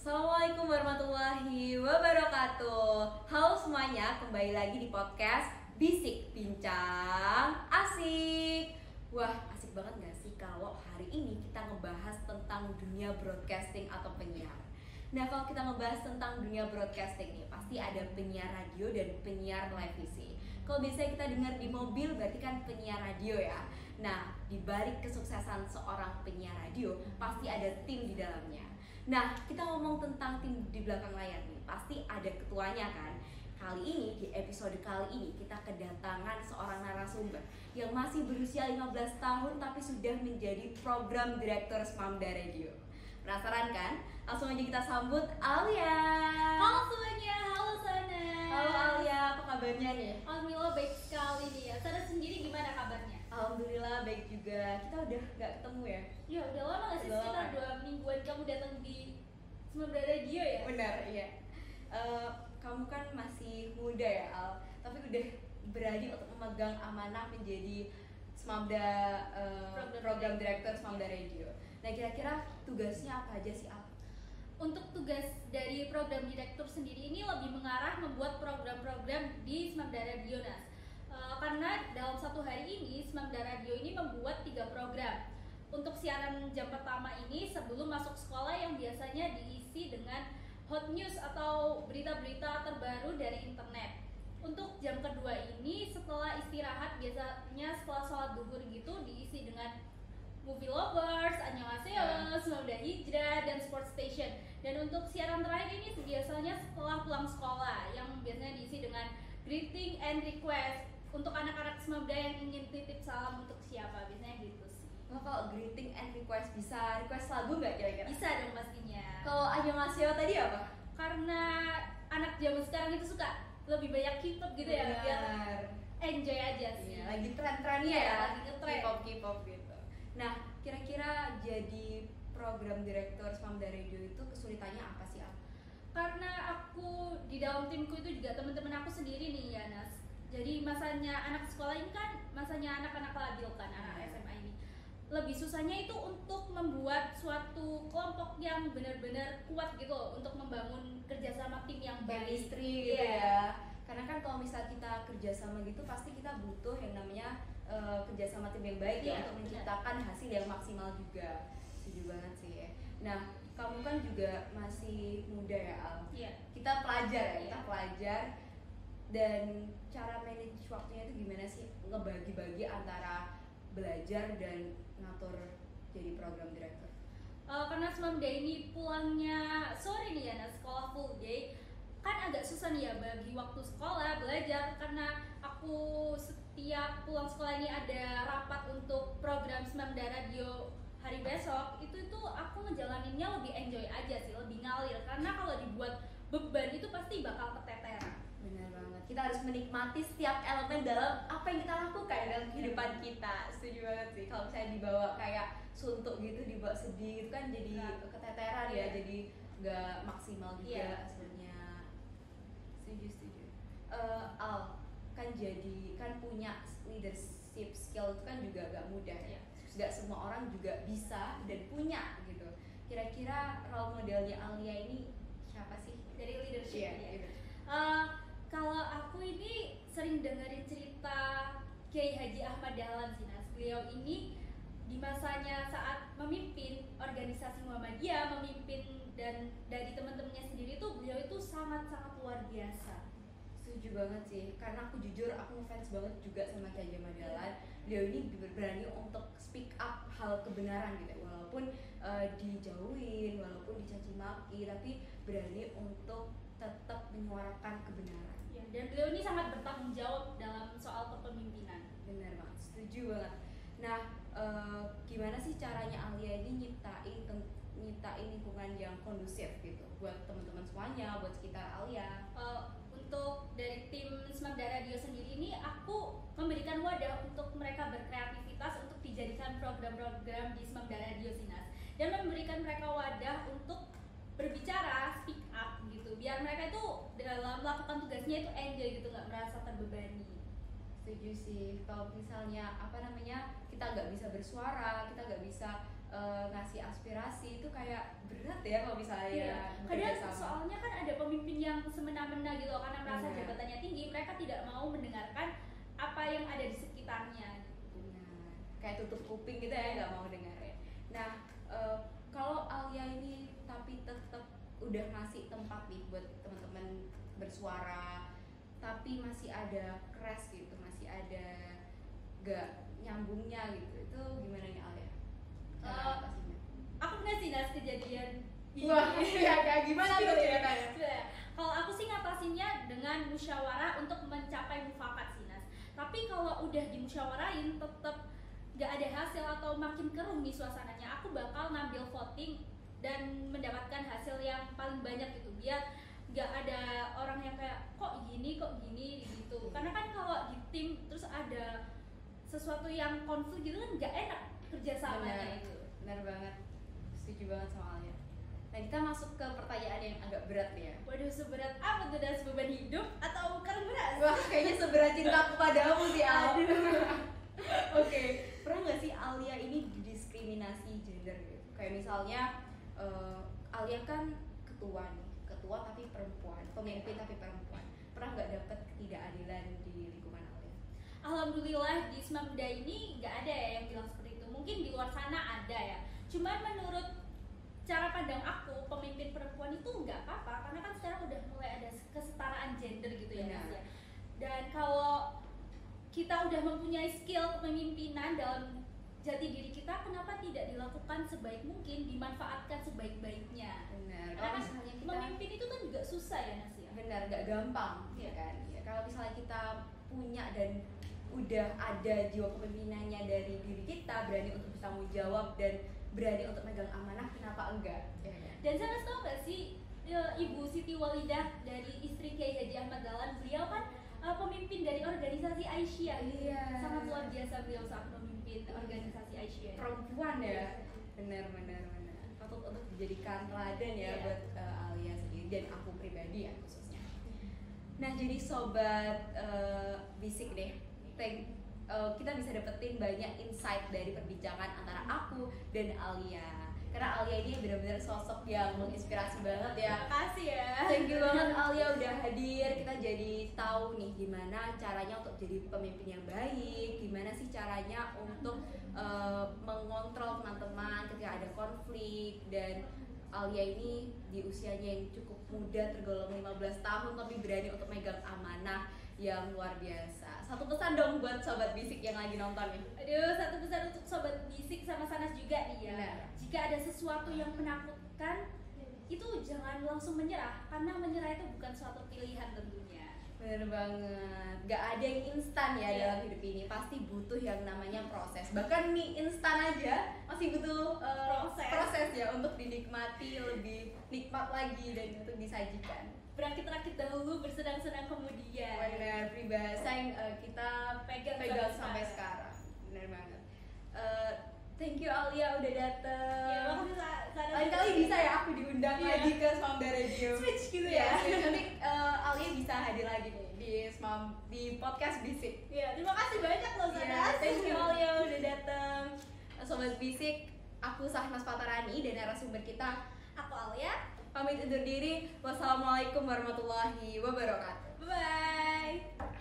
Assalamualaikum warahmatullahi wabarakatuh. Halo semuanya, kembali lagi di podcast Bisik Bincang Asik. Wah, asik banget gak sih kalau hari ini kita ngebahas tentang dunia broadcasting atau penyiar. Nah, kalau kita ngebahas tentang dunia broadcasting nih, pasti ada penyiar radio dan penyiar televisi. Kalau biasanya kita dengar di mobil, berarti kan penyiar radio ya. Nah, di balik kesuksesan seorang penyiar radio, pasti ada tim di dalamnya. Nah, kita ngomong tentang tim di belakang layar nih, pasti ada ketuanya kan. Kali ini, di episode kali ini, kita kedatangan seorang narasumber yang masih berusia 15 tahun tapi sudah menjadi program direktur Smamda Radio. Penasaran kan? Langsung aja kita sambut Alia. Halo semuanya, halo Sana. Halo Alia, apa kabarnya nih? Alhamdulillah baik sekali nih ya. Sana sendiri gimana kabarnya? Alhamdulillah baik juga. Kita udah gak ketemu ya? Ya udah lama gak sih, Udah sekitar lama. 2 mingguan kamu datang di Smamda Radio ya? Benar, iya. Kamu kan masih muda ya Al, tapi udah berani untuk memegang amanah menjadi Smamda program direktur Smamda Radio. Nah, kira-kira tugasnya apa aja sih Al? Untuk tugas dari program direktur sendiri ini lebih mengarah membuat program-program di Smamda Radio Nas. Karena dalam satu hari ini Smamda Radio ini membuat 3 program. Untuk siaran jam pertama ini sebelum masuk sekolah yang biasanya diisi dengan hot news atau berita-berita terbaru dari internet. Untuk jam kedua ini setelah istirahat, biasanya setelah sholat duhur gitu, diisi dengan movie lovers, annyeonghaseyo, Smamda Hijrah, dan Sport Station. Dan untuk siaran terakhir ini biasanya setelah pulang sekolah, yang biasanya diisi dengan greeting and request untuk anak-anak Smamda yang ingin titip salam untuk siapa, biasanya gitu sih. Oh, kalau greeting and request bisa request lagu nggak kira-kira? Bisa dong pastinya. Kalau annyeonghaseyo tadi apa? Karena anak zaman sekarang itu suka lebih banyak K-pop gitu ya, biar Benar. enjoy aja sih. Iya, lagi tren-trennya Iya, ya, lagi ngetren. K-pop gitu. Nah, kira-kira jadi program direktur Smamda Radio itu kesulitannya apa sih Al? Karena aku di dalam timku itu juga teman-teman aku sendiri nih ya Nas. Jadi masanya anak sekolah ini kan masanya anak-anak labil kan, anak SMA ini. Lebih susahnya itu untuk membuat suatu kelompok yang benar-benar kuat gitu untuk membangun kerjasama tim yang baik. Chemistry gitu Iya. ya. Karena kan kalau misal kita kerjasama gitu pasti kita butuh yang namanya kerjasama tim yang baik ya Iya, untuk menciptakan hasil yang maksimal juga. Setuju banget sih ya. Nah, kamu kan juga masih muda ya Al. Iya. Kita pelajar ya, kita Iya. pelajar. Dan cara manage waktunya itu gimana sih? Ngebagi-bagi antara belajar dan ngatur jadi program direktur. Karena Smamda ini pulangnya sore nih ya Nas, sekolah full day. Kan agak susah nih ya bagi waktu sekolah, belajar. Karena aku setiap pulang sekolah ini ada rapat untuk program Smamda Radio hari besok. Itu aku ngejalaninnya lebih enjoy aja sih, lebih ngalir. Karena kalau dibuat beban itu pasti bakal keteteran. Benar banget. Kita harus menikmati setiap elemen dalam apa yang kita lakukan dalam kehidupan kita. Setuju banget sih. Kalau misalnya dibawa kayak suntuk gitu, dibawa sedih itu kan jadi keteteran ya, Iya. jadi nggak maksimal juga Iya. hasilnya. Setuju. Al kan jadi kan punya leadership skill itu kan juga gak mudah ya. Gak semua orang juga bisa dan punya gitu. Kira-kira role modelnya Alia ini siapa sih? Dari leadership Iya, ya. gitu. Kalau aku ini sering dengerin cerita Kiai Haji Ahmad Dahlan sih Nas. Beliau ini di masanya saat memimpin organisasi Muhammadiyah, memimpin dan dari teman-temannya sendiri tuh beliau itu sangat-sangat luar biasa. Setuju banget sih, karena aku jujur aku ngefans banget juga sama Kiai Haji Dahlan. Beliau ini berani untuk speak up hal kebenaran gitu, walaupun dijauhin, walaupun dicaci maki, tapi berani untuk tetap menyuarakan kebenaran. Ya, dan beliau ini sangat bertanggung jawab dalam soal kepemimpinan. Benar banget, setuju banget. Nah, gimana sih caranya Alia ini nyiptain lingkungan yang kondusif gitu buat teman-teman semuanya, buat sekitar Alia? Untuk dari tim Smamda Radio sendiri ini aku memberikan wadah untuk mereka berkreativitas untuk dijadikan program-program di Smamda Radio Sinas, dan memberikan mereka wadah untuk berbicara, speak up gitu, biar mereka itu dalam melakukan tugasnya itu enjoy gitu, nggak merasa terbebani. Setuju sih. Kalau misalnya kita nggak bisa bersuara, kita nggak bisa ngasih aspirasi itu kayak berat ya kalau misalnya Iya. bekerja Kadang sama. soalnya kan ada pemimpin yang semena-mena gitu loh, karena merasa Benar. jabatannya tinggi, mereka tidak mau mendengarkan apa yang ada di sekitarnya. Benar. Kayak tutup kuping gitu ya, nggak mau dengar ya. Nah, kalau Alia ini tapi tetap udah ngasih tempat nih buat teman-teman bersuara, tapi masih ada crash gitu, masih ada gak nyambungnya gitu, itu gimana nih Alia? Cara Eh, atasinya? Aku pernah sih Nas kejadian ini. Wah, ya kayak gimana tuh ceritanya? Sebenarnya, kalau aku sih ngatasinnya dengan musyawarah untuk mencapai mufakat sih Nas. Tapi kalau udah dimusyawarahin tetap gak ada hasil atau makin keruh nih suasananya, aku bakal ngambil voting dan mendapatkan hasil yang paling banyak gitu, biar gak ada orang yang kayak kok gini gitu. Karena kan kalau di tim terus ada sesuatu yang konflik gitu kan gak enak kerjasamanya itu. Benar banget, setuju banget sama Alia. Nah, kita masuk ke pertanyaan yang agak berat nih ya. Waduh, seberat apa tuh, Das? Beban hidup atau karung beras? Wah, kayaknya seberat cintaku padamu sih, Al. Aduh. Oke, pernah nggak sih Alia ini didiskriminasi gender gitu? Kayak misalnya Alia kan ketua nih, ketua tapi perempuan, pemimpin tapi perempuan. Pernah nggak dapet ketidakadilan di lingkungan Alia? Alhamdulillah di Smamda ini nggak ada ya yang bilang seperti itu. Mungkin di luar sana ada ya. Cuman menurut cara pandang aku, pemimpin perempuan itu nggak apa-apa, karena kan sekarang udah mulai ada kesetaraan gender gitu ya, Benar. Mas ya. Dan kalau kita udah mempunyai skill kepemimpinan dalam jati diri kita, kenapa tidak dilakukan sebaik mungkin, dimanfaatkan sebaik-baiknya? Benar. Karena Kalau kan misalnya kita memimpin itu kan juga susah ya, Nas ya. benar nggak gampang, ya Iya. kan? Ya, kalau misalnya kita punya dan udah ada jiwa kepemimpinannya dari diri kita, berani untuk bertanggung jawab dan berani untuk megang amanah, kenapa enggak? Ya kan? Dan saya tahu nggak sih, Ibu Siti Walidah dari istri Kiai Haji Ahmad Dahlan, beliau kan pemimpin dari organisasi Aisyah. Iya. Sangat luar biasa beliau saat memimpin organisasi Aisyah. Perempuan ya, benar. Patut untuk dijadikan teladan ya Iya. buat Alia sendiri dan aku pribadi ya khususnya. Nah, jadi sobat bisik deh, kita bisa dapetin banyak insight dari perbincangan antara aku dan Alia. Karena Alia ini benar-benar sosok yang menginspirasi banget ya. Makasih ya. Thank you banget Alia udah hadir. Kita jadi tahu nih gimana caranya untuk jadi pemimpin yang baik, gimana sih caranya untuk mengontrol teman-teman ketika ada konflik. Dan Alia ini di usianya yang cukup muda, tergolong 15 tahun, tapi berani untuk megang amanah yang luar biasa. Satu pesan dong buat sobat bisik yang lagi nonton nih. Aduh, satu pesan untuk sobat bisik sama Sanas juga nih ya. Benar. Jika ada sesuatu yang menakutkan, itu jangan langsung menyerah, karena menyerah itu bukan suatu pilihan tentunya. Bener banget, gak ada yang instan ya Iya. dalam hidup ini. Pasti butuh yang namanya proses. Bahkan mie instan aja masih butuh proses ya untuk dinikmati lebih nikmat lagi dan untuk disajikan. Berakit-rakit dahulu, bersenang-senang kemudian. Benar, peribahasa yang kita Pegang pegang sampai sampai sekarang. Bener banget. Thank you Alia udah dateng. Ya, makasih Sanas. Lain kali bisa ya aku diundang Iya. lagi ke Smamda Radio. Switch gitu Ya, ya. nanti Alia bisa hadir lagi nih di podcast Bisik. Ya, terima kasih banyak loh Iya, Sanas. thank you Alia udah dateng. Sobat Bisik, aku Sahnas Patarani dan narasumber kita Aku Alia. pamit undur diri. Wassalamualaikum warahmatullahi wabarakatuh. Bye.